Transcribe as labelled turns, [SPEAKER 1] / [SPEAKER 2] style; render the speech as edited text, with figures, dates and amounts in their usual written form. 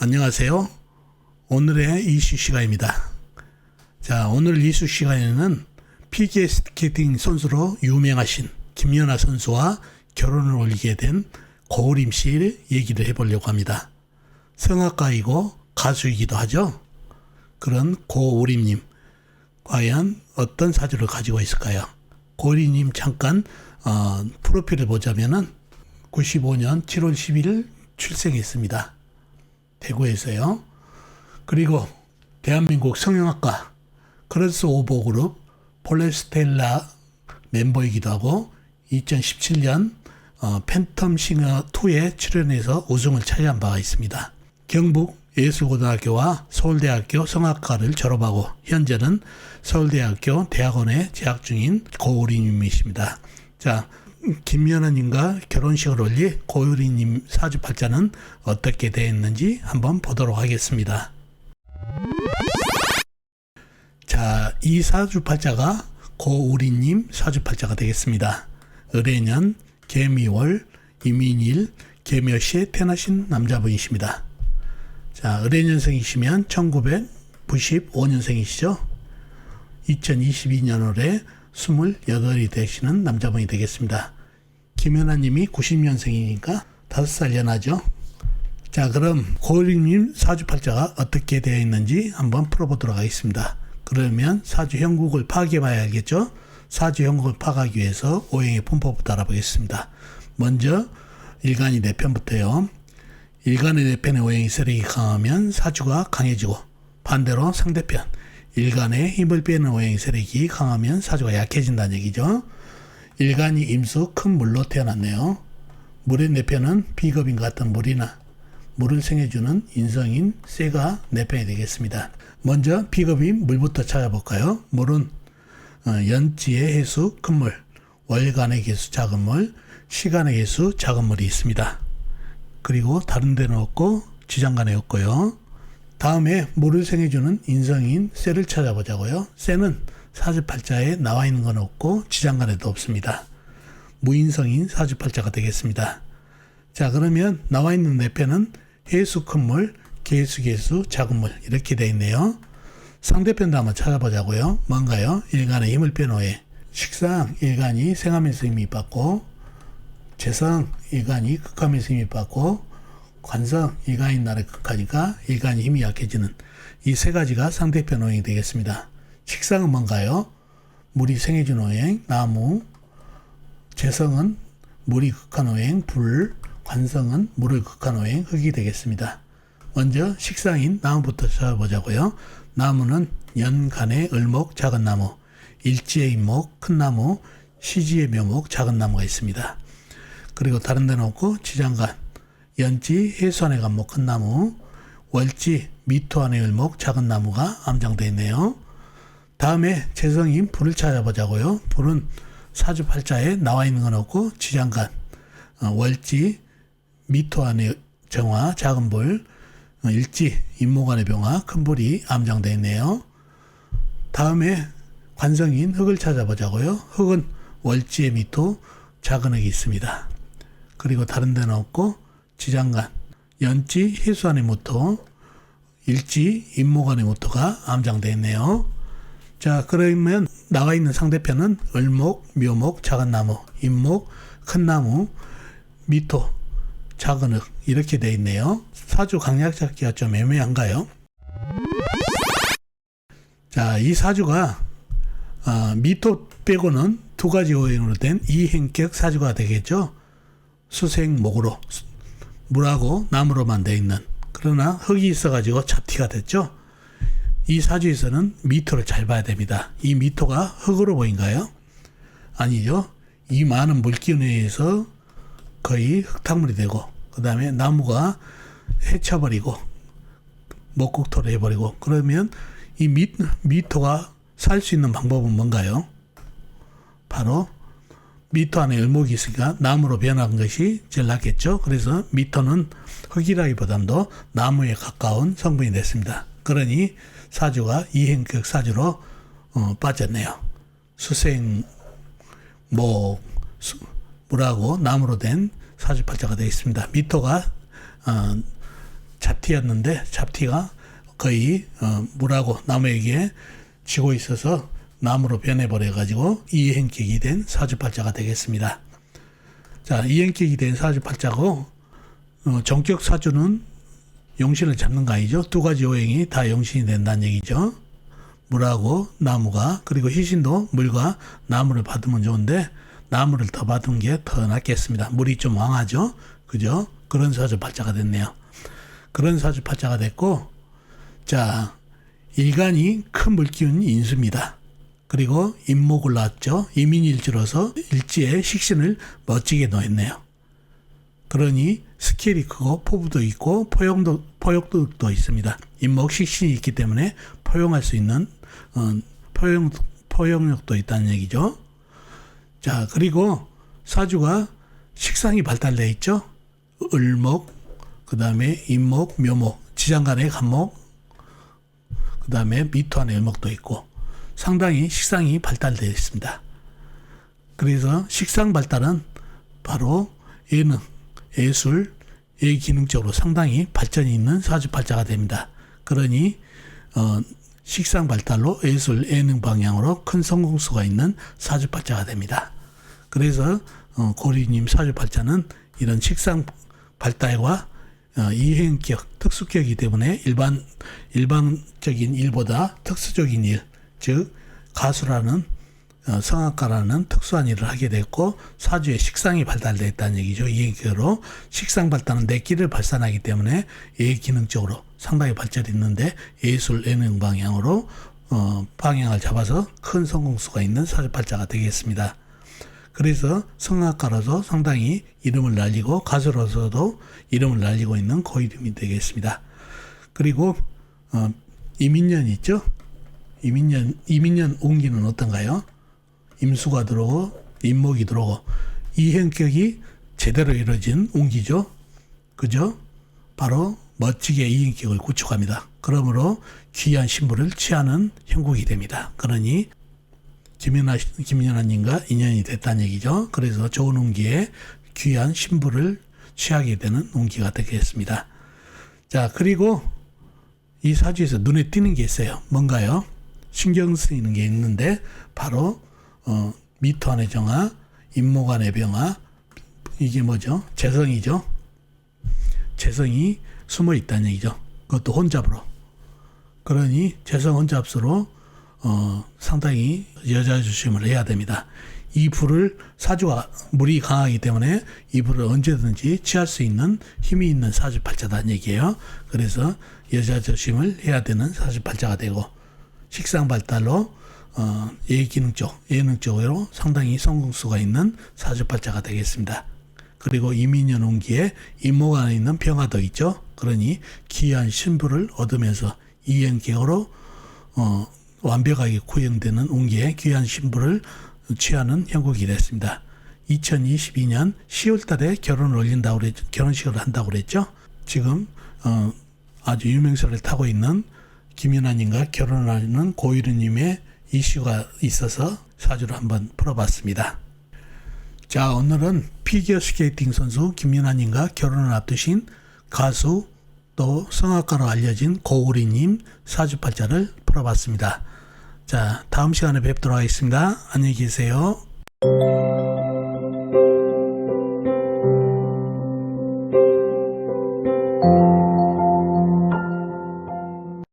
[SPEAKER 1] 안녕하세요. 오늘의 이슈 시간입니다. 자, 오늘 이슈 시간에는 피겨스케이팅 선수로 유명하신 김연아 선수와 결혼을 올리게 된 고우림 씨 얘기를 해보려고 합니다. 성악가이고 가수이기도 하죠. 그런 고우림님, 과연 어떤 사주를 가지고 있을까요? 고우림님 잠깐 프로필을 보자면은 95년 7월 10일 출생했습니다. 대구에서요. 그리고 대한민국 성형학과 크로스 오버 그룹 폴레스텔라 멤버이기도 하고 2017년 팬텀 싱어 2에 출연해서 우승을 차지한 바가 있습니다. 경북 예술고등학교와 서울대학교 성악과를 졸업하고 현재는 서울대학교 대학원에 재학 중인 고우림님이십니다. 자, 김연아님과 결혼식을 올릴 고우림님 사주팔자는 어떻게 되었는지 한번 보도록 하겠습니다. 자, 이 사주팔자가 고우림님 사주팔자가 되겠습니다. 을해년, 개미월, 이민일, 개묘시에 태어나신 남자분이십니다. 자, 을해년생이시면 1995년생이시죠. 2022년 올해 28이 되시는 남자분이 되겠습니다. 김연아님이 90년생이니까 5살 연하죠. 자, 그럼 고우림님 사주팔자가 어떻게 되어 있는지 한번 풀어보도록 하겠습니다. 그러면 사주 형국을 파악해 봐야 알겠죠. 사주 형국을 파악하기 위해서 오행의 분포부터 알아보겠습니다. 먼저 일간이 내 편부터요. 일간의 내 편의 오행이 세력이 강하면 사주가 강해지고, 반대로 상대편 일간의 힘을 빼는 오행의 세력이 강하면 사주가 약해진다는 얘기죠. 일간이 임수 큰 물로 태어났네요. 물의 내편은 비겁인 같은 물이나 물을 생해주는 인성인 쇠가 내편이 되겠습니다. 먼저 비겁인 물부터 찾아볼까요? 물은 연지의 해수 큰 물, 월간의 개수 작은 물, 시간의 개수 작은 물이 있습니다. 그리고 다른 데는 없고 지장간에 없고요. 다음에 물을 생해주는 인성인 쇠를 찾아보자고요. 쇠는 사주팔자에 나와 있는 건 없고 지장간에도 없습니다. 무인성인 사주팔자가 되겠습니다. 자, 그러면 나와 있는 내편은 해수 큰 물, 개수 작은 물 이렇게 되어 있네요. 상대편도 한번 찾아보자고요. 뭔가요? 일간의 힘을 빼는 오행. 식상 일간이 생하면서 힘이 받고, 재성 일간이 극하면서 힘이 받고, 관성 일간이 나를 극하니까 일간이 힘이 약해지는 이 세 가지가 상대편 오행이 되겠습니다. 식상은 뭔가요? 물이 생해준 오행, 나무. 재성은 물이 극한 오행, 불. 관성은 물을 극한 오행, 흙이 되겠습니다. 먼저 식상인 나무부터 찾아보자고요. 나무는 연간의 을목 작은 나무, 일지의 임목 큰 나무, 시지의 묘목 작은 나무가 있습니다. 그리고 다른 데는 없고 지장간, 연지 해수안의 간목 큰 나무, 월지 미토안의 을목 작은 나무가 암장되어 있네요. 다음에 재성인 불을 찾아보자고요. 불은 사주팔자에 나와 있는 건 없고 지장간, 월지 미토안의 정화 작은 불, 일지 임목안의 병화 큰 불이 암장되어 있네요. 다음에 관성인 흙을 찾아보자고요. 흙은 월지의 미토 작은 흙이 있습니다. 그리고 다른 데는 없고 지장간, 연지 해수안의 모토, 일지 임목안의 모토가 암장되어 있네요. 자, 그러면 나와 있는 상대편은 을목, 묘목, 작은 나무, 임목, 큰 나무, 미토, 작은 흙 이렇게 되어 있네요. 사주 강약 잡기가 좀 애매한가요? 자, 이 사주가 미토 빼고는 두 가지 오행으로 된 이행격 사주가 되겠죠. 수생목으로 물하고 나무로만 되어 있는, 그러나 흙이 있어가지고 잡티가 됐죠. 이 사주에서는 미토를 잘 봐야 됩니다. 이 미토가 흙으로 보인가요? 아니죠. 이 많은 물기운에 의해서 거의 흙탕물이 되고, 그 다음에 나무가 해쳐버리고 목국토를 해버리고, 그러면 이 미토가 살 수 있는 방법은 뭔가요? 바로 미토 안에 을목이 있으니까 나무로 변한 것이 제일 낫겠죠. 그래서 미토는 흙이라기보다도 나무에 가까운 성분이 됐습니다. 그러니 사주가 이행격 사주로 빠졌네요. 수생, 물하고 나무로 된 사주팔자가 되어 있습니다. 미토가 잡티였는데 잡티가 거의 물하고 나무에게 지고 있어서 나무로 변해버려 가지고 이행격이 된 사주팔자가 되겠습니다. 자, 이행격이 된 사주팔자고 정격 사주는 용신을 잡는 거 아니죠. 두 가지 오행이 다 용신이 된다는 얘기죠. 물하고 나무가, 그리고 희신도 물과 나무를 받으면 좋은데 나무를 더 받은 게 더 낫겠습니다. 물이 좀 왕하죠. 그죠? 그런 사주팔자가 됐네요. 그런 사주팔자가 됐고, 자, 일간이 큰 물기운 인수입니다. 그리고 임목을 낳았죠. 이민일지로서 일지에 식신을 멋지게 놓았네요. 그러니 스케일이 크고 포부도 있고 포용도 있습니다. 임목 식신이 있기 때문에 포용할 수 있는 포용력도 있다는 얘기죠. 자, 그리고 사주가 식상이 발달되어 있죠. 을목, 그 다음에 임목, 묘목, 지장간의 간목, 그 다음에 미토안의 을목도 있고 상당히 식상이 발달되어 있습니다. 그래서 식상 발달은 바로 예능, 예술, 예기능적으로 상당히 발전이 있는 사주팔자가 됩니다. 그러니 식상 발달로 예술, 예능 방향으로 큰 성공수가 있는 사주팔자가 됩니다. 그래서 고리님 사주팔자는 이런 식상 발달과 이행격, 특수격이기 때문에 일반적인 일보다 특수적인 일, 즉 가수라는 성악가라는 특수한 일을 하게 됐고 사주에 식상이 발달됐다는 얘기죠. 이행격으로 식상 발달은 내 끼를 발산하기 때문에 예기능적으로 상당히 발전이 있는데 예술, 예능 방향으로 방향을 잡아서 큰 성공수가 있는 사주팔자가 되겠습니다. 그래서 성악가로서 상당히 이름을 날리고 가수로서도 이름을 날리고 있는 고이름이 되겠습니다. 그리고 이민년 있죠. 이민년 운기는 어떤가요? 임수가 들어오고 임목이 들어오고 이행격이 제대로 이루어진 운기죠. 그죠? 바로 멋지게 이행격을 구축합니다. 그러므로 귀한 신부를 취하는 형국이 됩니다. 그러니 김연아님과 인연이 됐다는 얘기죠. 그래서 좋은 운기에 귀한 신부를 취하게 되는 운기가 되겠습니다. 자, 그리고 이 사주에서 눈에 띄는 게 있어요. 뭔가요? 신경 쓰이는 게 있는데 바로 미토안의 정화, 임목안의 병화, 이게 뭐죠? 재성이죠. 재성이 숨어 있다는 얘기죠. 그것도 혼잡으로. 그러니 재성 혼잡수로 상당히 여자 조심을 해야 됩니다. 이 불을 사주가 물이 강하기 때문에 이 불을 언제든지 취할 수 있는 힘이 있는 사주팔자다는 얘기예요. 그래서 여자 조심을 해야 되는 사주팔자가 되고 식상 발달로 예능 쪽으로 상당히 성공수가 있는 사주팔자가 되겠습니다. 그리고 이민년 운기에 임목 안에 있는 병화도 있죠. 그러니 귀한 신부를 얻으면서 이행격으로 완벽하게 구형되는 운기에 귀한 신부를 취하는 형국이 됐습니다. 2022년 10월 달에 결혼을 올린다고 그랬죠. 결혼식을 한다고 그랬죠. 지금 아주 유명세를 타고 있는 김연아님과 결혼하는 고유리님의 이슈가 있어서 사주를 한번 풀어봤습니다. 자, 오늘은 피겨스케이팅 선수 김연아님과 결혼을 앞두신 가수 또 성악가로 알려진 고우리님 사주팔자를 풀어봤습니다. 자, 다음 시간에 뵙도록 하겠습니다. 안녕히 계세요.